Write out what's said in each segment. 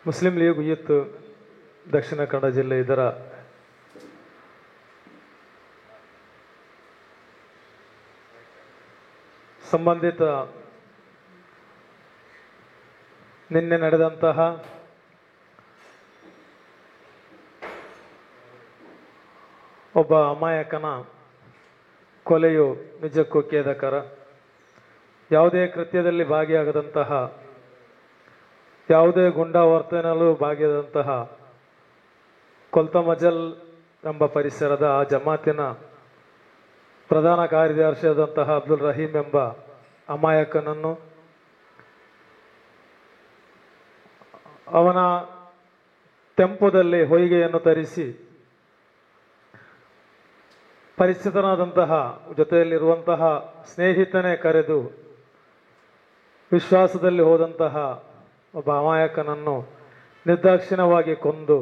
Muslim league youth Dakshina Kannada ಜಿಲ್ಲೆ ಇದರ ಸಂಬಂಧಿತ ನಿನ್ನೆ ನಡೆದಂತಹ ಒಬ್ಬ ಅಮಾಯಕನ ಕೊಲೆಯು ನಿಜಕ್ಕೂ ಖೇದಕರ. ಯಾವುದೇ ಕೃತ್ಯದಲ್ಲಿ ಭಾಗಿಯಾಗದಂತಹ, ಯಾವುದೇ ಗುಂಡಾವರ್ತನೆಯಲ್ಲೂ ಭಾಗಿಯಾದಂತಹ ಕೊಲ್ತಮಜಲ್ ಎಂಬ ಪರಿಸರದ ಆ ಜಮಾತಿನ ಪ್ರಧಾನ ಕಾರ್ಯದರ್ಶಿಯಾದಂತಹ ಅಬ್ದುಲ್ ರಹೀಂ ಎಂಬ ಅಮಾಯಕನನ್ನು ಅವನ ಟೆಂಪೋದಲ್ಲಿ ಹೊಯ್ಗೆಯನ್ನು ತರಿಸಿ ಪರಿಚಿತನಾದಂತಹ ಜೊತೆಯಲ್ಲಿರುವಂತಹ ಸ್ನೇಹಿತನೇ ಕರೆದು ವಿಶ್ವಾಸದಲ್ಲಿ ಹೋದಂತಹ ಒಬ್ಬ ಅಮಾಯಕನನ್ನು ನಿರ್ದಾಕ್ಷಿಣ್ಯವಾಗಿ ಕೊಂದು,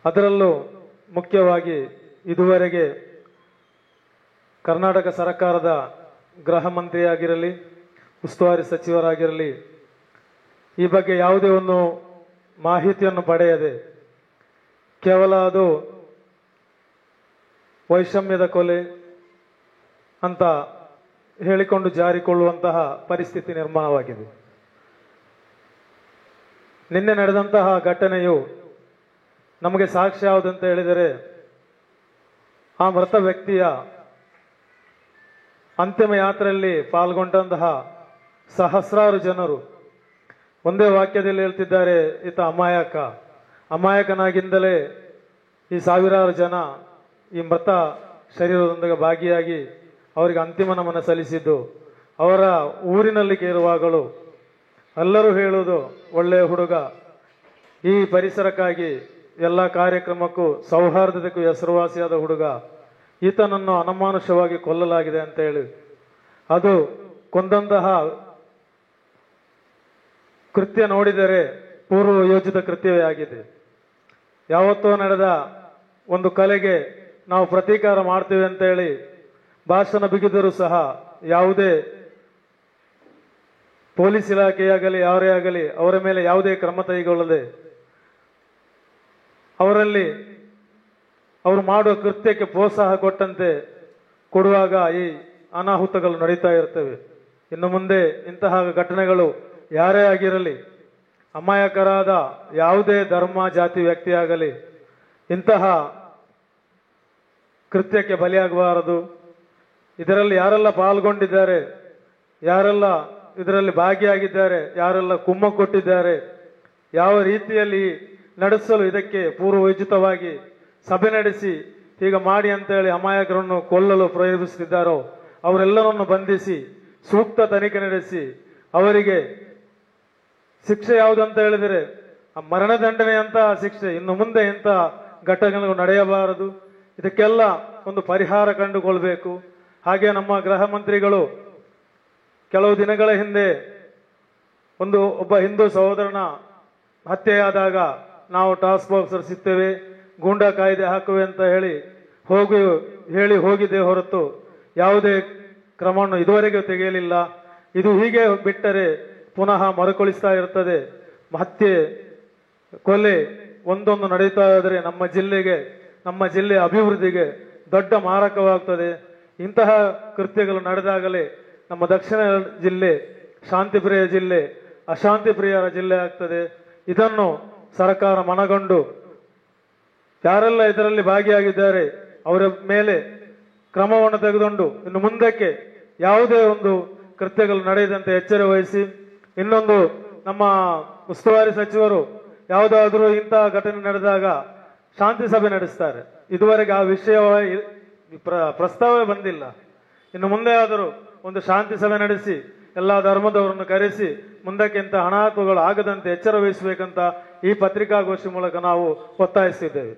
ಅದರಲ್ಲೂ ಮುಖ್ಯವಾಗಿ ಇದುವರೆಗೆ ಕರ್ನಾಟಕ ಸರ್ಕಾರದ ಗೃಹ ಮಂತ್ರಿಯಾಗಿರಲಿ, ಉಸ್ತುವಾರಿ ಸಚಿವರಾಗಿರಲಿ, ಈ ಬಗ್ಗೆ ಯಾವುದೇ ಒಂದು ಮಾಹಿತಿಯನ್ನು ಪಡೆಯದೆ ಕೇವಲ ಅದು ವೈಷಮ್ಯದ ಕೊಲೆ ಅಂತ ಹೇಳಿಕೊಂಡು ಜಾರಿಕೊಳ್ಳುವಂತಹ ಪರಿಸ್ಥಿತಿ ನಿರ್ಮಾಣವಾಗಿದೆ. ನಿನ್ನೆ ನಡೆದಂತಹ ಘಟನೆಯು ನಮಗೆ ಸಾಕ್ಷ್ಯ ಯಾವುದಂತ ಹೇಳಿದರೆ, ಆ ಮೃತ ವ್ಯಕ್ತಿಯ ಅಂತಿಮ ಯಾತ್ರೆಯಲ್ಲಿ ಪಾಲ್ಗೊಂಡಂತಹ ಸಹಸ್ರಾರು ಜನರು ಒಂದೇ ವಾಕ್ಯದಲ್ಲಿ ಹೇಳ್ತಿದ್ದಾರೆ, ಈತ ಅಮಾಯಕನಾಗಿಂದಲೇ ಈ ಸಾವಿರಾರು ಜನ ಈ ಮೃತ ಶರೀರದೊಂದಿಗೆ ಭಾಗಿಯಾಗಿ ಅವರಿಗೆ ಅಂತಿಮ ನಮನ ಸಲ್ಲಿಸಿದ್ದು. ಅವರ ಊರಿನಲ್ಲಿ ಕೇರುವಾಗಲೂ ಎಲ್ಲರೂ ಹೇಳುವುದು, ಒಳ್ಳೆಯ ಹುಡುಗ, ಈ ಪರಿಸರಕ್ಕಾಗಿ ಎಲ್ಲ ಕಾರ್ಯಕ್ರಮಕ್ಕೂ ಸೌಹಾರ್ದತೆಗೂ ಹೆಸರುವಾಸಿಯಾದ ಹುಡುಗ, ಈತನನ್ನು ಅನಮಾನುಷವಾಗಿ ಕೊಲ್ಲಲಾಗಿದೆ ಅಂತ ಹೇಳಿ, ಅದು ಕೊಂದಂತಹ ಕೃತ್ಯ ನೋಡಿದರೆ ಪೂರ್ವ ಯೋಜಿತ ಕೃತ್ಯವೇ ಆಗಿದೆ. ಯಾವತ್ತೋ ನಡೆದ ಒಂದು ಕಲೆಗೆ ನಾವು ಪ್ರತೀಕಾರ ಮಾಡ್ತೀವಿ ಅಂತ ಹೇಳಿ ಭಾಷಣ ಬಿಗಿದರೂ ಸಹ ಯಾವುದೇ ಪೊಲೀಸ್ ಇಲಾಖೆಯಾಗಲಿ ಯಾರೇ ಆಗಲಿ ಅವರ ಮೇಲೆ ಯಾವುದೇ ಕ್ರಮ ಕೈಗೊಳ್ಳದೆ ಅವರಲ್ಲಿ ಅವರು ಮಾಡುವ ಕೃತ್ಯಕ್ಕೆ ಪ್ರೋತ್ಸಾಹ ಕೊಟ್ಟಂತೆ ಕೊಡುವಾಗ ಈ ಅನಾಹುತಗಳು ನಡೀತಾ ಇರ್ತವೆ. ಇನ್ನು ಮುಂದೆ ಇಂತಹ ಘಟನೆಗಳು ಯಾರೇ ಆಗಿರಲಿ, ಅಮಾಯಕರಾದ ಯಾವುದೇ ಧರ್ಮ ಜಾತಿ ವ್ಯಕ್ತಿಯಾಗಲಿ ಇಂತಹ ಕೃತ್ಯಕ್ಕೆ ಬಲಿಯಾಗಬಾರದು. ಇದರಲ್ಲಿ ಯಾರೆಲ್ಲ ಪಾಲ್ಗೊಂಡಿದ್ದಾರೆ, ಯಾರೆಲ್ಲ ಇದರಲ್ಲಿ ಭಾಗಿಯಾಗಿದ್ದಾರೆ, ಯಾರೆಲ್ಲ ಕುಮ್ಮ ಕೊಟ್ಟಿದ್ದಾರೆ, ಯಾವ ರೀತಿಯಲ್ಲಿ ನಡೆಸಲು ಇದಕ್ಕೆ ಪೂರ್ವಯೋಜಿತವಾಗಿ ಸಭೆ ನಡೆಸಿ ಈಗ ಮಾಡಿ ಅಂತೇಳಿ ಅಮಾಯಕರನ್ನು ಕೊಲ್ಲಲು ಪ್ರಯತ್ನಿಸುತ್ತಿದ್ದಾರೋ ಅವರೆಲ್ಲರನ್ನು ಬಂಧಿಸಿ ಸೂಕ್ತ ತನಿಖೆ ನಡೆಸಿ ಅವರಿಗೆ ಶಿಕ್ಷೆ ಯಾವುದಂತ ಹೇಳಿದರೆ ಮರಣದಂಡನೆಯಂತಹ ಶಿಕ್ಷೆ, ಇನ್ನು ಮುಂದೆ ಇಂಥ ಘಟನೆಗಳು ನಡೆಯಬಾರದು. ಇದಕ್ಕೆಲ್ಲ ಒಂದು ಪರಿಹಾರ ಕಂಡುಕೊಳ್ಬೇಕು. ಹಾಗೆ ನಮ್ಮ ಗೃಹ ಮಂತ್ರಿಗಳು ಕೆಲವು ದಿನಗಳ ಹಿಂದೆ ಒಬ್ಬ ಹಿಂದೂ ಸಹೋದರನ ಹತ್ಯೆಯಾದಾಗ ನಾವು ಟಾಸ್ಕ್ ಫೋರ್ಸ್ ರಚಿಸುತ್ತೇವೆ, ಗೂಂಡಾ ಕಾಯ್ದೆ ಹಾಕುವೆ ಅಂತ ಹೇಳಿ ಹೋಗಿದೆ ಹೊರತು ಯಾವುದೇ ಕ್ರಮವನ್ನು ಇದುವರೆಗೆ ತೆಗೆಯಲಿಲ್ಲ. ಇದು ಹೀಗೆ ಬಿಟ್ಟರೆ ಪುನಃ ಮರುಕಳಿಸ್ತಾ ಇರ್ತದೆ. ಹತ್ಯೆ ಕೊಲೆ ಒಂದೊಂದು ನಡೀತಾ ಇದ್ರೆ ನಮ್ಮ ಜಿಲ್ಲೆಯ ಅಭಿವೃದ್ಧಿಗೆ ದೊಡ್ಡ ಮಾರಕವಾಗ್ತದೆ. ಇಂತಹ ಕೃತ್ಯಗಳು ನಡೆದಾಗಲೇ ನಮ್ಮ ದಕ್ಷಿಣ ಜಿಲ್ಲೆ ಶಾಂತಿಪ್ರಿಯ ಜಿಲ್ಲೆ ಅಶಾಂತಿ ಪ್ರಿಯರ ಜಿಲ್ಲೆ ಆಗ್ತದೆ. ಇದನ್ನು ಸರ್ಕಾರ ಮನಗಂಡು ಯಾರೆಲ್ಲ ಇದರಲ್ಲಿ ಭಾಗಿಯಾಗಿದ್ದಾರೆ ಅವರ ಮೇಲೆ ಕ್ರಮವನ್ನು ತೆಗೆದುಕೊಂಡು ಇನ್ನು ಮುಂದಕ್ಕೆ ಯಾವುದೇ ಒಂದು ಕೃತ್ಯಗಳು ನಡೆಯದಂತೆ ಎಚ್ಚರ ವಹಿಸಿ, ಇನ್ನೊಂದು ನಮ್ಮ ಉಸ್ತುವಾರಿ ಸಚಿವರು ಯಾವುದಾದ್ರೂ ಇಂತಹ ಘಟನೆ ನಡೆದಾಗ ಶಾಂತಿ ಸಭೆ ನಡೆಸ್ತಾರೆ. ಇದುವರೆಗೆ ಆ ವಿಷಯ ಪ್ರಸ್ತಾವನೆ ಬಂದಿಲ್ಲ. ಇನ್ನು ಮುಂದೆ ಆದರೂ ಒಂದು ಶಾಂತಿ ಸಭೆ ನಡೆಸಿ ಎಲ್ಲ ಧರ್ಮದವರನ್ನು ಕರೆಸಿ ಮುಂದಕ್ಕೆ ಇಂಥ ಅನಾಹುತಗಳು ಆಗದಂತೆ ಎಚ್ಚರ ವಹಿಸಬೇಕಂತ ಈ ಪತ್ರಿಕಾಗೋಷ್ಠಿ ಮೂಲಕ ನಾವು ಒತ್ತಾಯಿಸಿದ್ದೇವೆ.